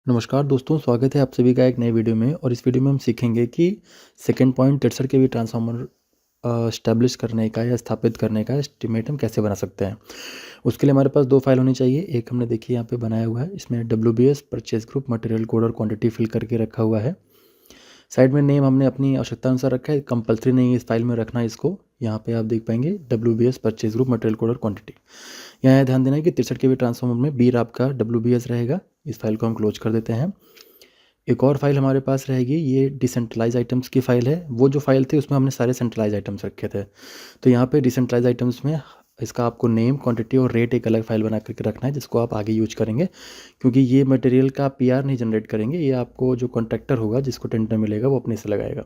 नमस्कार दोस्तों, स्वागत है आप सभी का एक नए वीडियो में। और इस वीडियो में हम सीखेंगे कि सेकंड पॉइंट 63 केवी ट्रांसफार्मर एस्टैब्लिश करने का या स्थापित करने का एस्टिमेट हम कैसे बना सकते हैं। उसके लिए हमारे पास दो फाइल होनी चाहिए। एक हमने देखिए यहाँ पे बनाया हुआ है, इसमें WBS purchase group material code और क्वांटिटी फिल करके रखा हुआ है। साइड में नेम हमने अपनी आवश्यकता अनुसार रखा है, कंपलसरी नहीं है इस फाइल में रखना इसको। यहाँ पे आप देख पाएंगे WBS purchase group material code और क्वांटिटी। यहाँ ध्यान देना है कि 63 केवी ट्रांसफार्मर में बीर आपका WBS रहेगा। इस फाइल को हम क्लोज कर देते हैं। एक और फाइल हमारे पास रहेगी, ये डिसेंट्रलाइज आइटम्स की फ़ाइल है। वो जो फाइल थी उसमें हमने सारे सेंट्रलाइज आइटम्स रखे थे। तो यहाँ पे डिसेंट्रलाइज आइटम्स में इसका आपको नेम, क्वांटिटी और रेट एक अलग फाइल बना करके रखना है, जिसको आप आगे यूज करेंगे। क्योंकि ये मटेरियल का PR नहीं जनरेट करेंगे, ये आपको जो कॉन्ट्रैक्टर होगा, जिसको टेंडर मिलेगा, वो अपने से लगाएगा।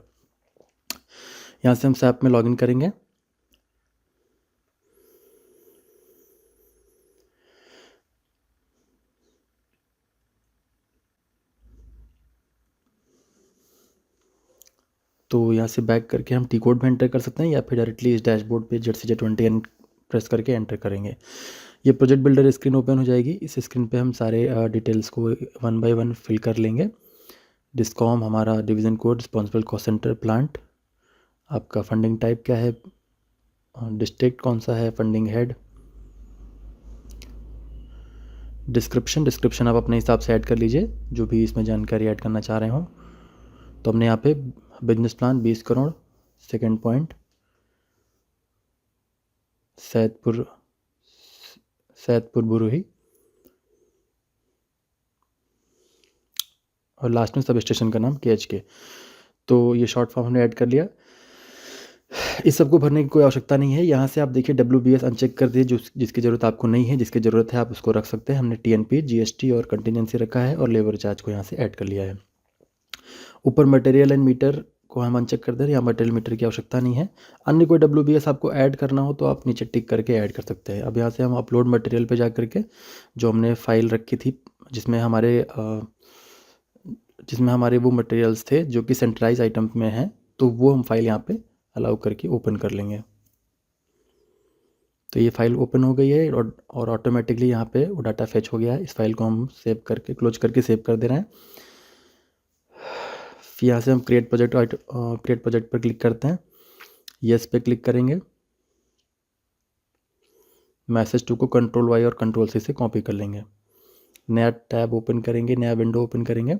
यहाँ से हम SAP में लॉगिन करेंगे। तो यहाँ से बैक करके हम T कोड में एंटर कर सकते हैं, या फिर डायरेक्टली इस डैशबोर्ड पे ZCJ20 प्रेस करके एंटर करेंगे। ये प्रोजेक्ट बिल्डर स्क्रीन ओपन हो जाएगी। इस स्क्रीन पे हम सारे डिटेल्स को 1 बाय 1 फिल कर लेंगे। डिस्कॉम हमारा division code, responsible cost centre, plant, आपका फंडिंग टाइप क्या है, डिस्ट्रिक्ट कौन सा है, फंडिंग हेड, डिस्क्रिप्शन आप अपने हिसाब से ऐड कर लीजिए, जो भी इसमें जानकारी ऐड करना चाह रहे हो। तो हमने यहाँ पे business plan 20 crore, second point Saidpur Buruhi, और लास्ट में सब स्टेशन का नाम KHK। तो ये शॉर्ट फॉर्म हमने ऐड कर लिया। इस सबको भरने की कोई आवश्यकता नहीं है। यहाँ से आप देखिए WBS अनचेक कर दिए, जिसकी ज़रूरत आपको नहीं है। जिसकी ज़रूरत है आप उसको रख सकते हैं। हमने TNP, GST और कंटीजेंसी रखा है, और लेबर चार्ज को यहाँ से ऐड कर लिया है। ऊपर मटेरियल एंड मीटर को हम अनचेक कर दे रहे हैं, यहाँ मटेरियल मीटर की आवश्यकता नहीं है। अन्य कोई WBS आपको ऐड करना हो तो आप नीचे टिक करके ऐड कर सकते हैं। अब यहाँ से हम अपलोड मटेरियल पे जा करके जो हमने फाइल रखी थी, जिसमें हमारे वो मटेरियल्स थे जो कि सेंट्रलाइज आइटम में हैं, तो वो हम फाइल यहाँ पे अलाउ करके ओपन कर लेंगे। तो ये फाइल ओपन हो गई है, और ऑटोमेटिकली यहाँ पे वो डाटा फेच हो गया है। इस फाइल को हम सेव करके, क्लोज करके सेव कर दे रहे हैं। फिर यहाँ से हम क्रिएट प्रोजेक्ट पर क्लिक करते हैं। यस पे क्लिक करेंगे। मैसेज टू को Ctrl+Y और Ctrl+C से कॉपी कर लेंगे। नया टैब ओपन करेंगे, नया विंडो ओपन करेंगे,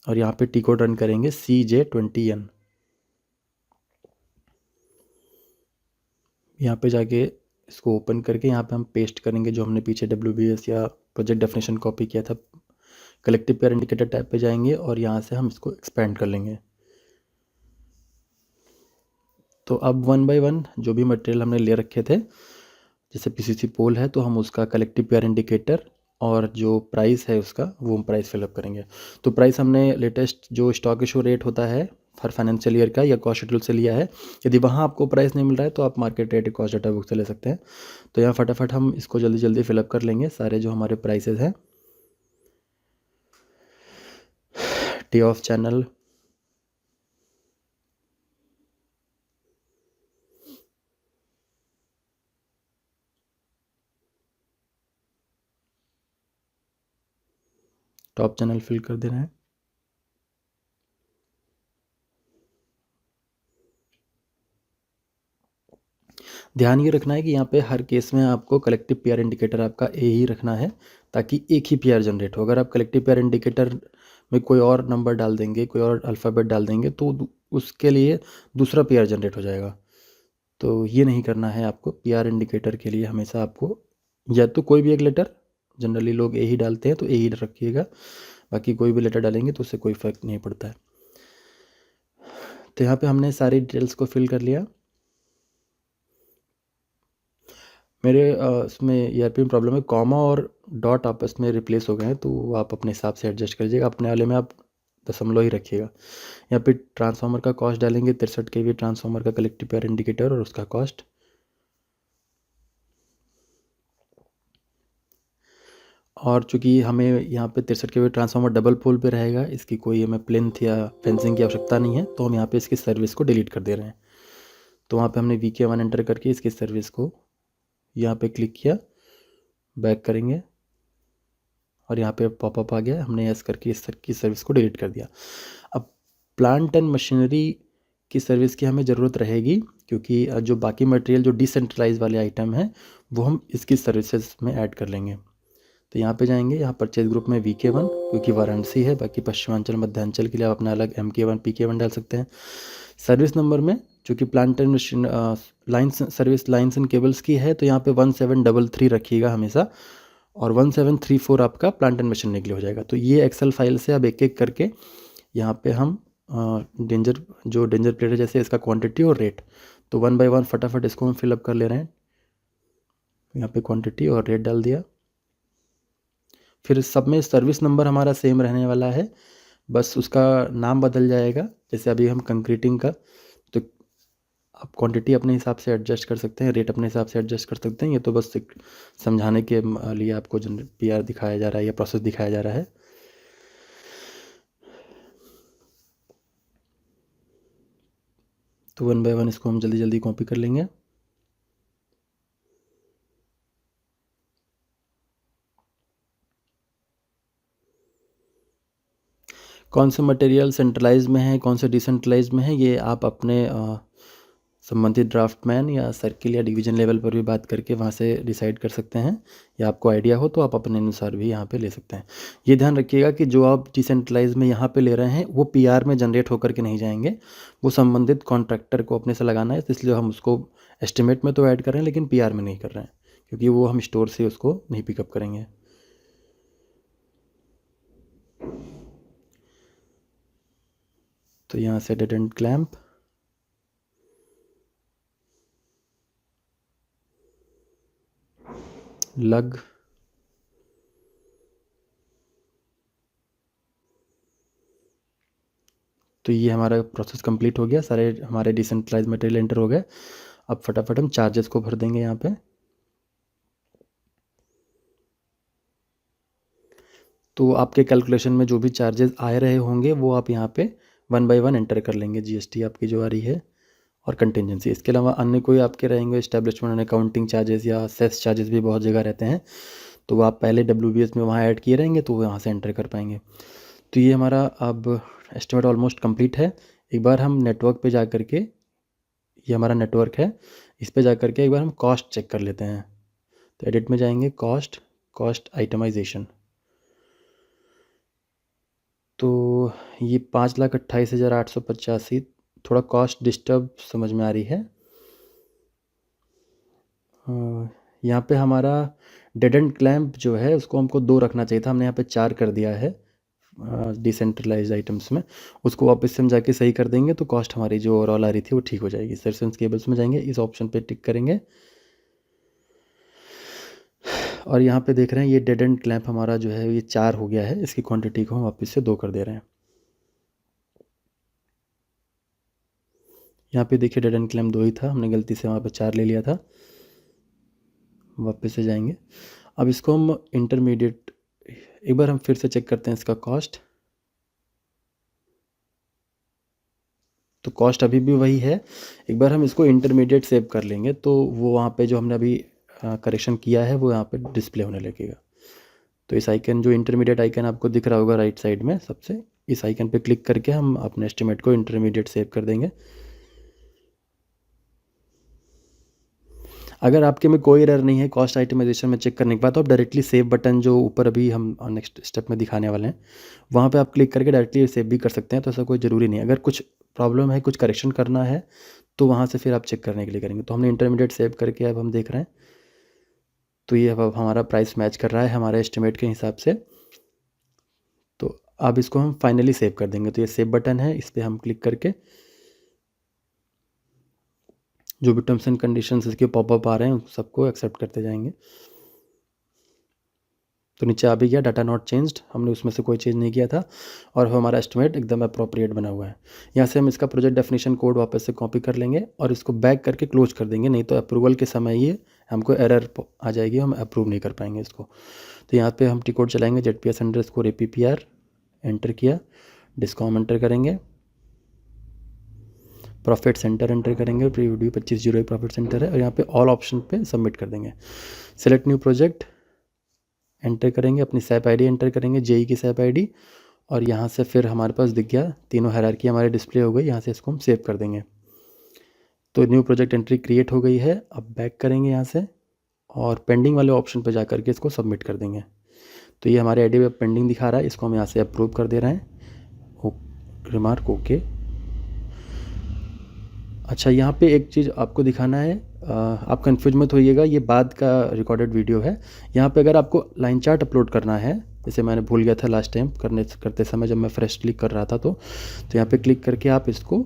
और यहाँ पे T कोड रन करेंगे CJ20N। यहाँ पे जाके इसको ओपन करके यहाँ पे हम पेस्ट करेंगे जो हमने पीछे WBS या प्रोजेक्ट डेफिनेशन कॉपी किया था। कलेक्टिव पेयर इंडिकेटर टैब पे जाएंगे, और यहाँ से हम इसको एक्सपेंड कर लेंगे। तो अब 1 बाय 1 जो भी मटेरियल हमने ले रखे थे, जैसे PCC पोल है तो हम उसका कलेक्टिव पेयर इंडिकेटर और जो प्राइस है उसका, वो हम प्राइस फिलअप करेंगे। तो प्राइस हमने लेटेस्ट जो स्टॉक इशू रेट होता है हर फाइनेंशियल ईयर का, या कॉस्ट शेड्यूल से लिया है। यदि वहाँ आपको प्राइस नहीं मिल रहा है तो आप market rate cost data book से ले सकते हैं। तो यहाँ फटाफट हम इसको जल्दी जल्दी फिलअप कर लेंगे, सारे जो हमारे प्राइसेस हैं। टी ऑफ चैनल, टॉप चैनल फिल कर दे रहे हैं। ध्यान ये रखना है कि यहाँ पे हर केस में आपको कलेक्टिव पेयर इंडिकेटर आपका A ही रखना है, ताकि एक ही PR जनरेट हो। अगर आप कलेक्टिव पेयर इंडिकेटर में कोई और नंबर डाल देंगे, कोई और अल्फ़ाबेट डाल देंगे, तो उसके लिए दूसरा PR जनरेट हो जाएगा। तो ये नहीं करना है आपको। PR इंडिकेटर के लिए हमेशा आपको या तो कोई भी एक लेटर, जनरली लोग A ही डालते हैं तो A ही रखिएगा, बाकी कोई भी लेटर डालेंगे तो उससे कोई फ़र्क नहीं पड़ता है। तो यहाँ पे हमने सारी डिटेल्स को फिल कर लिया। मेरे इसमें ERP में प्रॉब्लम है, कॉमा और डॉट आपस में रिप्लेस हो गए हैं, तो आप अपने हिसाब से एडजस्ट कर लीजिएगा। अपने वाले में आप दशमलव ही रखिएगा। यहाँ पे ट्रांसफार्मर का कॉस्ट डालेंगे, 63 केवी ट्रांसफार्मर का कलेक्टिव पेयर इंडिकेटर और उसका कॉस्ट। और चूंकि हमें यहाँ पे 63 केवी ट्रांसफार्मर डबल पोल पे रहेगा, इसकी कोई हमें प्लिंथ या फेंसिंग की आवश्यकता नहीं है, तो हम यहाँ पे इसकी सर्विस को डिलीट कर दे रहे हैं। तो वहाँ पे हमने VK1 एंटर करके इसकी सर्विस को यहाँ पे क्लिक किया, बैक करेंगे, और यहाँ पे पॉपअप आ गया, हमने यस करके इस की सर्विस को डिलीट कर दिया। अब प्लांट एंड मशीनरी की सर्विस की हमें ज़रूरत रहेगी, क्योंकि जो बाकी मटेरियल जो डिसेंट्रलाइज वाले आइटम हैं वो हम इसकी सर्विसेज में ऐड कर लेंगे। तो यहाँ पे जाएंगे, यहाँ परचेज ग्रुप में VK1 क्योंकि वाराणसी है, बाकी पश्चिमांचल मध्यांचल के लिए आप अपना अलग MK1 PK1 डाल सकते हैं। सर्विस नंबर में जो कि plant and machine lines service lines and cables की है, तो यहाँ पे 1733 रखिएगा हमेशा, और 1734 आपका प्लांट एंड मशीनरी के लिए हो जाएगा। तो ये एक्सेल फाइल से अब एक एक करके यहाँ पे हम डेंजर प्लेट है जैसे इसका क्वांटिटी और रेट, तो 1 बाय 1 फटाफट इसको हम फिलअप कर ले रहे हैं। यहाँ पे क्वांटिटी और रेट डाल दिया। फिर सब में सर्विस नंबर हमारा सेम रहने वाला है, बस उसका नाम बदल जाएगा। जैसे अभी हम कंक्रीटिंग का, तो आप क्वांटिटी अपने हिसाब से एडजस्ट कर सकते हैं, रेट अपने हिसाब से एडजस्ट कर सकते हैं। ये तो बस समझाने के लिए आपको PR दिखाया जा रहा है या प्रोसेस दिखाया जा रहा है। तो 1 बाय 1 इसको हम जल्दी जल्दी कॉपी कर लेंगे। कौन से मटेरियल सेंट्रलाइज में है, कौन से डिसेंट्रलाइज में है, ये आप अपने संबंधित ड्राफ्टमैन या सर्किल या डिवीजन लेवल पर भी बात करके वहाँ से डिसाइड कर सकते हैं, या आपको आइडिया हो तो आप अपने अनुसार भी यहाँ पे ले सकते हैं। ये ध्यान रखिएगा कि जो आप डिसेंट्रलाइज में यहाँ पे ले रहे हैं वो PR में जनरेट होकर के नहीं जाएंगे, वो संबंधित कॉन्ट्रैक्टर को अपने से लगाना है, इसलिए हम उसको एस्टिमेट में तो ऐड कर रहे हैं लेकिन PR में नहीं कर रहे हैं, क्योंकि वो हम स्टोर से उसको नहीं पिकअप करेंगे। तो यहाँ से डेड एंड क्लैंप, लग, तो ये हमारा प्रोसेस कंप्लीट हो गया, सारे हमारे डिसेंट्रलाइज मटेरियल एंटर हो गए। अब फटाफट हम चार्जेस को भर देंगे यहाँ पे। तो आपके कैलकुलेशन में जो भी चार्जेस आ रहे होंगे वो आप यहाँ पे 1 बाय 1 एंटर कर लेंगे। GST आपकी जो आ रही है और कंटिजेंसी, इसके अलावा अन्य कोई आपके रहेंगे एस्टेब्लिशमेंट एंड अकाउंटिंग चार्जेस या सेस चार्जेस भी बहुत जगह रहते हैं, तो वो आप पहले WBS में वहाँ ऐड किए रहेंगे तो वहाँ से एंटर कर पाएंगे। तो ये हमारा अब एस्टिमेट ऑलमोस्ट कंप्लीट है। एक बार हम नेटवर्क पे जा कर के, ये हमारा नेटवर्क है, इस पे जा कर के एक बार हम कॉस्ट चेक कर लेते हैं। तो एडिट में जाएंगे, कॉस्ट आइटमाइजेशन, तो ये 5,28,885, थोड़ा कॉस्ट डिस्टर्ब समझ में आ रही है। यहाँ पे हमारा डेड एंड क्लैंप जो है उसको हमको 2 रखना चाहिए था, हमने यहाँ पे 4 कर दिया है डिसेंट्रलाइज आइटम्स में। उसको वापस से हम जाके सही कर देंगे तो कॉस्ट हमारी जो ओवरऑल आ रही थी वो ठीक हो जाएगी। सर्विस केबल्स में जाएंगे, इस ऑप्शन पे टिक करेंगे, और यहाँ पे देख रहे हैं ये डेड एंड क्लैंप हमारा जो है ये 4 हो गया है, इसकी क्वांटिटी को हम वापस से 2 कर दे रहे हैं। यहाँ पे देखिए डेड एंड क्लैंप 2 ही था, हमने गलती से वहाँ पे 4 ले लिया था। वापस से जाएंगे, अब इसको हम इंटरमीडिएट, एक बार हम फिर से चेक करते हैं इसका कॉस्ट। तो कॉस्ट अभी भी वही है, एक बार हम इसको इंटरमीडिएट सेव कर लेंगे तो वो वहाँ पे जो हमने अभी करेक्शन किया है वो यहाँ पे डिस्प्ले होने लगेगा। तो इस आइकन, जो इंटरमीडिएट आइकन आपको दिख रहा होगा राइट साइड में सबसे, इस आइकन पे क्लिक करके हम अपने एस्टिमेट को इंटरमीडिएट सेव कर देंगे। अगर आपके में कोई एरर नहीं है कॉस्ट आइटमाइजेशन में चेक करने के बाद, तो आप डायरेक्टली सेव बटन जो ऊपर अभी हम नेक्स्ट स्टेप में दिखाने वाले हैं वहाँ पे आप क्लिक करके डायरेक्टली सेव भी कर सकते हैं। तो ऐसा कोई ज़रूरी नहीं, अगर कुछ प्रॉब्लम है, कुछ करेक्शन करना है तो वहाँ से फिर आप चेक करने के लिए करेंगे। तो हमने इंटरमीडिएट सेव करके अब हम देख रहे हैं, तो ये अब हमारा प्राइस मैच कर रहा है हमारे एस्टिमेट के हिसाब से। तो अब इसको हम फाइनली सेव कर देंगे। तो ये सेव बटन है, इस पर हम क्लिक करके जो भी टर्म्स एंड कंडीशंस इसके पॉपअप आ रहे हैं उन सबको एक्सेप्ट करते जाएंगे। तो नीचे आ भी गया डाटा नॉट चेंज्ड, हमने उसमें से कोई चेंज नहीं किया था और हमारा एस्टिमेट एकदम अप्रोप्रिएट बना हुआ है। यहाँ से हम इसका प्रोजेक्ट डेफिनेशन कोड वापस से कॉपी कर लेंगे और इसको बैक करके क्लोज कर देंगे, नहीं तो अप्रूवल के समय ये हमको एरर आ जाएगी, हम अप्रूव नहीं कर पाएंगे इसको। तो यहाँ पे हम टी कोड चलाएंगे ZPS_APPR, एंटर किया, डिस्कॉम एंटर करेंगे, प्रॉफिट सेंटर एंटर करेंगे, प्रीव्यू 2501 प्रॉफिट सेंटर है, और यहाँ पे ऑल ऑप्शन पे सबमिट कर देंगे। सेलेक्ट न्यू प्रोजेक्ट, एंटर करेंगे, अपनी SAP ID एंटर करेंगे, जेई की SAP ID, और यहाँ से फिर हमारे पास दिख गया, तीनों हायरार्की हमारे डिस्प्ले हो गई। यहाँ से इसको हम सेव कर देंगे। तो न्यू प्रोजेक्ट एंट्री क्रिएट हो गई है। अब बैक करेंगे यहाँ से और पेंडिंग वाले ऑप्शन पर जा करके इसको सबमिट कर देंगे। तो ये हमारे आईडी पे पेंडिंग दिखा रहा है, इसको हम यहाँ से अप्रूव कर दे रहे हैं। Remark okay. अच्छा, यहाँ पे एक चीज़ आपको दिखाना है, आप कंफ्यूज मत होइएगा, ये बाद का रिकॉर्डेड वीडियो है। यहाँ पे अगर आपको लाइन चार्ट अपलोड करना है, जैसे मैंने भूल गया था लास्ट टाइम करते समय जब मैं फ्रेश क्लिक कर रहा था, तो यहाँ पे क्लिक करके आप इसको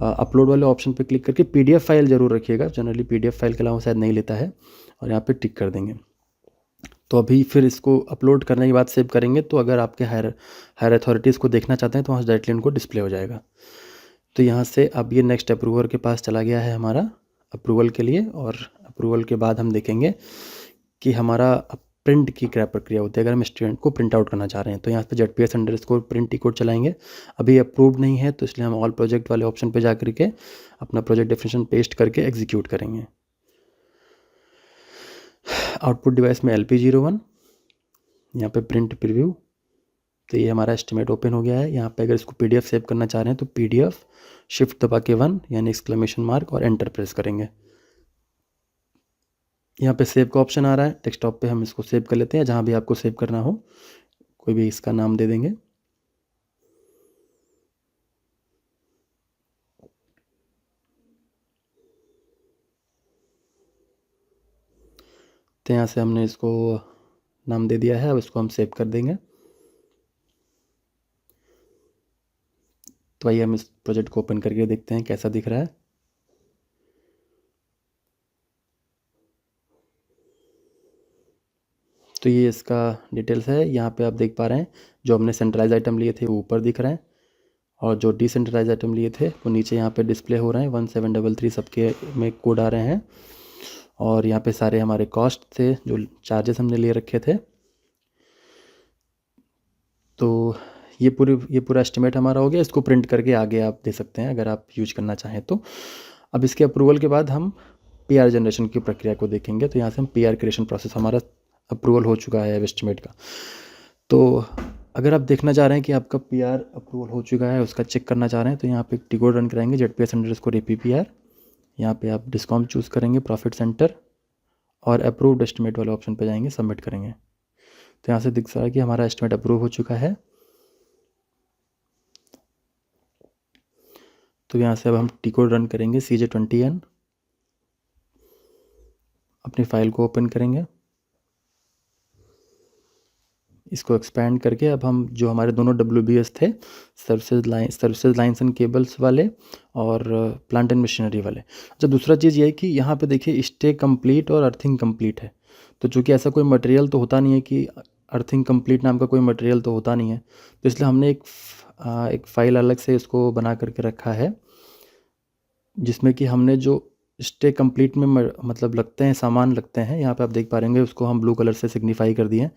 अपलोड वाले ऑप्शन पे क्लिक करके PDF फाइल ज़रूर रखिएगा। जनरली PDF फाइल के अलावा शायद नहीं लेता है, और यहाँ पे टिक कर देंगे। तो अभी फिर इसको अपलोड करने के बाद सेव करेंगे, तो अगर आपके हायर अथॉरिटीज़ को देखना चाहते हैं तो वहाँ डायरेक्टली उनको डिस्प्ले हो जाएगा। तो यहाँ से अब ये नेक्स्ट अप्रूवर के पास चला गया है हमारा अप्रूवल के लिए, और अप्रूवल के बाद हम देखेंगे कि हमारा प्रिंट की क्या प्रक्रिया होती है अगर हम स्टूडेंट को प्रिंट आउट करना चाह रहे हैं। तो यहाँ पे ZPS_print कोड चलाएंगे। अभी अप्रूव्ड नहीं है, तो इसलिए हम ऑल प्रोजेक्ट वाले ऑप्शन पे जा करके अपना प्रोजेक्ट डेफिनेशन पेस्ट करके एग्जीक्यूट करेंगे। आउटपुट डिवाइस में LP01, यहाँ पे प्रिंट प्रीव्यू। तो ये हमारा एस्टिमेट ओपन हो गया है। यहाँ पे अगर इसको PDF सेव करना चाह रहे हैं तो PDF शिफ्ट दबा के 1 यानी एक्सक्लेमेशन मार्क और एंटर प्रेस करेंगे। यहाँ पे सेव का ऑप्शन आ रहा है, डेस्कटॉप पे हम इसको सेव कर लेते हैं, जहाँ भी आपको सेव करना हो कोई भी इसका नाम दे देंगे। तो यहाँ से हमने इसको नाम दे दिया है, अब इसको हम सेव कर देंगे। तो आइए हम इस प्रोजेक्ट को ओपन करके देखते हैं कैसा दिख रहा है। तो ये इसका डिटेल्स है। यहाँ पे आप देख पा रहे हैं जो हमने सेंट्रलाइज आइटम लिए थे वो ऊपर दिख रहे हैं, और जो डिसेंट्रलाइज आइटम लिए थे वो नीचे यहाँ पे डिस्प्ले हो रहे हैं। 1733 सबके में कोड आ रहे हैं, और यहाँ पे सारे हमारे कॉस्ट थे जो चार्जेस हमने ले रखे थे। तो ये पूरा एस्टिमेट हमारा हो गया। इसको प्रिंट करके आगे आप दे सकते हैं अगर आप यूज करना चाहें तो। अब इसके अप्रूवल के बाद हम PR जनरेशन की प्रक्रिया को देखेंगे। तो यहाँ से हम PR क्रिएशन प्रोसेस, हमारा अप्रूवल हो चुका है एस्टिमेट का। तो अगर आप देखना चाह रहे हैं कि आपका PR अप्रूवल हो चुका है, उसका चेक करना चाह रहे हैं, तो यहाँ पे टी कोड रन कराएंगे ZPS_APPR। यहाँ पे आप डिस्कॉम चूज़ करेंगे, प्रॉफिट सेंटर, और अप्रूव्ड एस्टिमेट वाले ऑप्शन पे जाएंगे, सबमिट करेंगे। तो यहाँ से दिख रहा है कि हमारा एस्टिमेट अप्रूव हो चुका है। तो यहाँ से अब हम टी कोड रन करेंगे CJ20N। अपनी फाइल को ओपन करेंगे, इसको एक्सपैंड करके अब हम जो हमारे दोनों WBS थे, सर्विसेज लाइन्स एंड केबल्स वाले और प्लांट एंड मशीनरी वाले। अच्छा, दूसरा चीज़ ये है कि यहाँ पे देखिए स्टे कंप्लीट और अर्थिंग कंप्लीट है। तो चूँकि ऐसा कोई मटेरियल तो होता नहीं है कि अर्थिंग कंप्लीट नाम का कोई मटेरियल तो होता नहीं है, तो इसलिए हमने एक फ़ाइल अलग से इसको बना करके रखा है, जिसमें कि हमने जो स्टे कंप्लीट में मतलब लगते हैं, सामान लगते हैं, यहाँ पे आप देख पा रहेंगे, उसको हम ब्लू कलर से सिग्निफाई कर दिए हैं।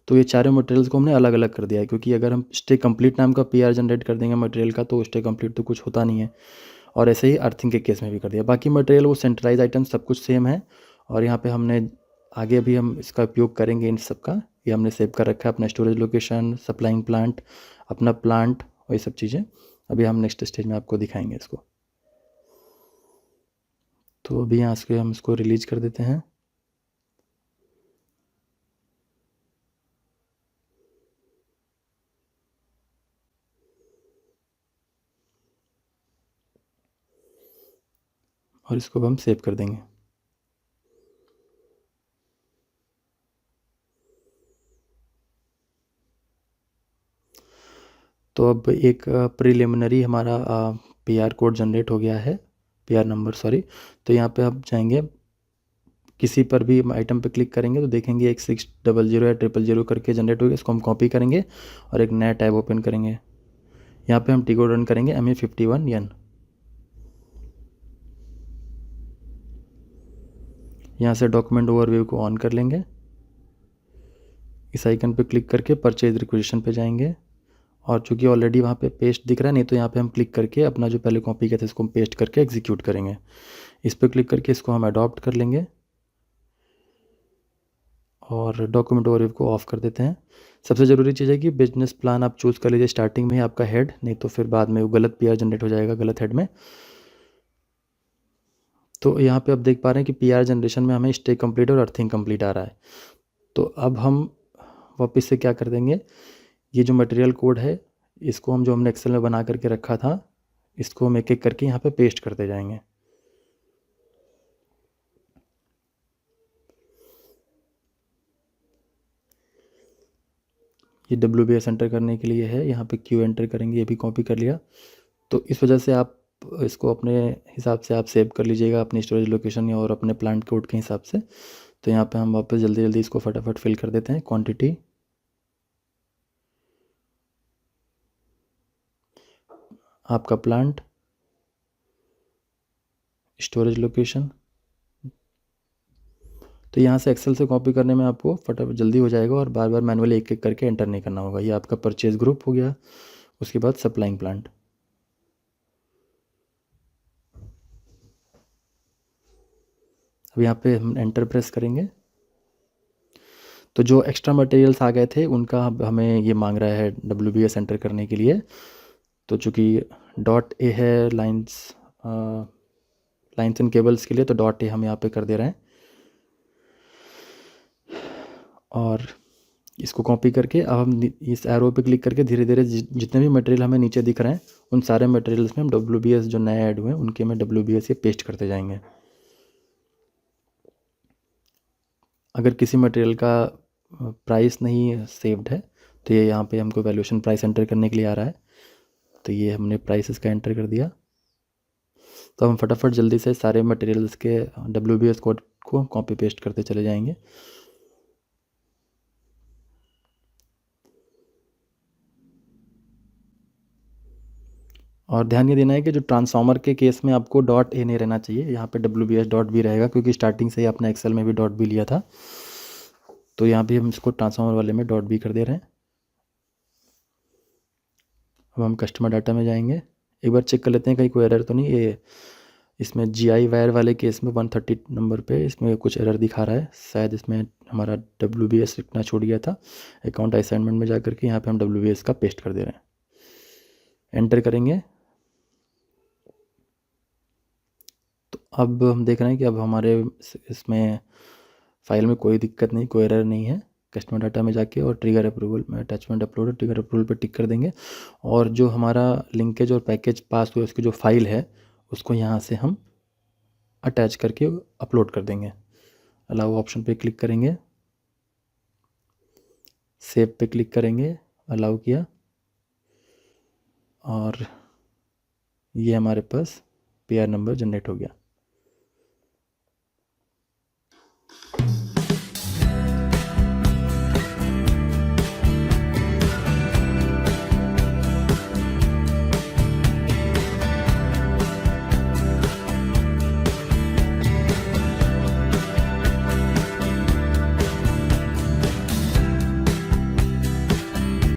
तो ये चारों मटेरियल्स को हमने अलग अलग कर दिया है, क्योंकि अगर हम स्टे कंप्लीट नाम का PR जनरेट कर देंगे मटेरियल का, तो स्टे कंप्लीट तो कुछ होता नहीं है। और ऐसे ही अर्थिंग के केस में भी कर दिया। बाकी मटेरियल वो सेंट्रलाइज आइटम सब कुछ सेम है। और यहाँ पे हमने आगे भी हम इसका उपयोग करेंगे इन सब का। ये हमने सेव कर रखा है अपना स्टोरेज लोकेशन, सप्लाइंग प्लांट, अपना प्लांट, वही सब चीज़ें। अभी हम नेक्स्ट स्टेज में आपको दिखाएंगे इसको। तो अभी यहाँ से हम इसको रिलीज कर देते हैं। और इसको अब हम सेव कर देंगे। तो अब एक प्रीलिमिनरी हमारा PR कोड जनरेट हो गया है, PR नंबर सॉरी। तो यहाँ पे आप जाएंगे, किसी पर भी आइटम पे क्लिक करेंगे तो देखेंगे 1600 या 000 करके जनरेट हो गया। इसको हम कॉपी करेंगे और एक नया टैब ओपन करेंगे। यहाँ पे हम टी कोड रन करेंगे MA51N। यहाँ से डॉक्यूमेंट ओवरव्यू को ऑन कर लेंगे। इस आइकन पे क्लिक करके परचेज रिक्वेजिशन पे जाएंगे, और चूँकि ऑलरेडी वहाँ पे पेस्ट दिख रहा है, नहीं तो यहाँ पे हम क्लिक करके अपना जो पहले कॉपी किया था इसको हम पेस्ट करके एग्जीक्यूट करेंगे। इस पर क्लिक करके इसको हम अडॉप्ट कर लेंगे, और डॉक्यूमेंट ओवरव्यू को ऑफ कर देते हैं। सबसे ज़रूरी चीज़ है कि बिजनेस प्लान आप चूज़ कर लीजिए स्टार्टिंग में ही आपका हेड, नहीं तो फिर बाद में वो गलत पीआर जनरेट हो जाएगा गलत हेड में। तो यहाँ पे आप देख पा रहे हैं कि पीआर जनरेशन में हमें स्टे कंप्लीट और अर्थिंग कंप्लीट आ रहा है। तो अब हम वापस से क्या कर देंगे, ये जो मटेरियल कोड है इसको हम जो हमने एक्सेल में बना करके रखा था इसको हम एक एक करके यहाँ पे पेस्ट करते जाएंगे। ये WBS एंटर करने के लिए है, यहाँ पे क्यू एंटर करेंगे, ये भी कॉपी कर लिया। तो इस वजह से आप इसको अपने हिसाब से आप सेव कर लीजिएगा अपनी स्टोरेज लोकेशन और अपने प्लांट कोड के हिसाब से। तो यहाँ पे हम वापस जल्दी जल्दी इसको फटाफट फिल कर देते हैं। क्वांटिटी, आपका प्लांट, स्टोरेज लोकेशन। तो यहाँ से एक्सेल से कॉपी करने में आपको फटाफट जल्दी हो जाएगा और बार बार मैनुअली एक एक करके एंटर नहीं करना होगा। ये आपका परचेज ग्रुप हो गया। उसके बाद सप्लाइंग प्लांट, अब यहाँ पे हम एंटर प्रेस करेंगे। तो जो एक्स्ट्रा मटेरियल्स आ गए थे उनका अब हमें ये मांग रहा है WBS एंटर करने के लिए। तो चूँकि डॉट ए है लाइन्स एंड केबल्स के लिए, तो डॉट ए हम यहाँ पे कर दे रहे हैं। और इसको कॉपी करके अब हम इस एरो पे क्लिक करके धीरे धीरे जितने भी मटेरियल हमें नीचे दिख रहे हैं उन सारे मटेरियल्स में हम WBS जो नए ऐड हुए हैं उनके में WBS ये पेस्ट करते जाएंगे। अगर किसी मटेरियल का प्राइस नहीं सेव्ड है तो ये यहाँ पे हमको वैल्यूएशन प्राइस एंटर करने के लिए आ रहा है। तो ये हमने प्राइस इसका एंटर कर दिया। तो हम फटाफट जल्दी से सारे मटेरियल्स के WBS कोड को कॉपी पेस्ट करते चले जाएंगे। और ध्यान ये देना है कि जो ट्रांसफार्मर के केस में आपको डॉट ए नहीं रहना चाहिए, यहाँ पे WBS डॉट बी रहेगा, क्योंकि स्टार्टिंग से ही आपने एक्सेल में भी डॉट बी लिया था। तो यहाँ भी हम इसको ट्रांसफार्मर वाले में डॉट बी कर दे रहे हैं। अब हम कस्टमर डाटा में जाएंगे, एक बार चेक कर लेते हैं कहीं कोई एरर तो नहीं। ये इसमें GI वायर वाले केस में 130 नंबर पे इसमें कुछ एरर दिखा रहा है, शायद इसमें हमारा WBS लिखना छूट गया था। अकाउंट असाइनमेंट में जा करके यहाँ पे हम WBS का पेस्ट कर दे रहे हैं, एंटर करेंगे। तो अब हम देख रहे हैं कि अब हमारे इसमें फाइल में कोई दिक्कत नहीं, कोई एरर नहीं है। कस्टमर डाटा में जाके और ट्रिगर अप्रूवल में अटैचमेंट अपलोड और ट्रिगर अप्रूवल पे टिक कर देंगे। और जो हमारा लिंकेज और पैकेज पास हुआ उसकी जो फाइल है उसको यहाँ से हम अटैच करके अपलोड कर देंगे। अलाउ ऑप्शन पे क्लिक करेंगे, सेव पे क्लिक करेंगे, अलाउ किया, और ये हमारे पास PR नंबर जनरेट हो गया।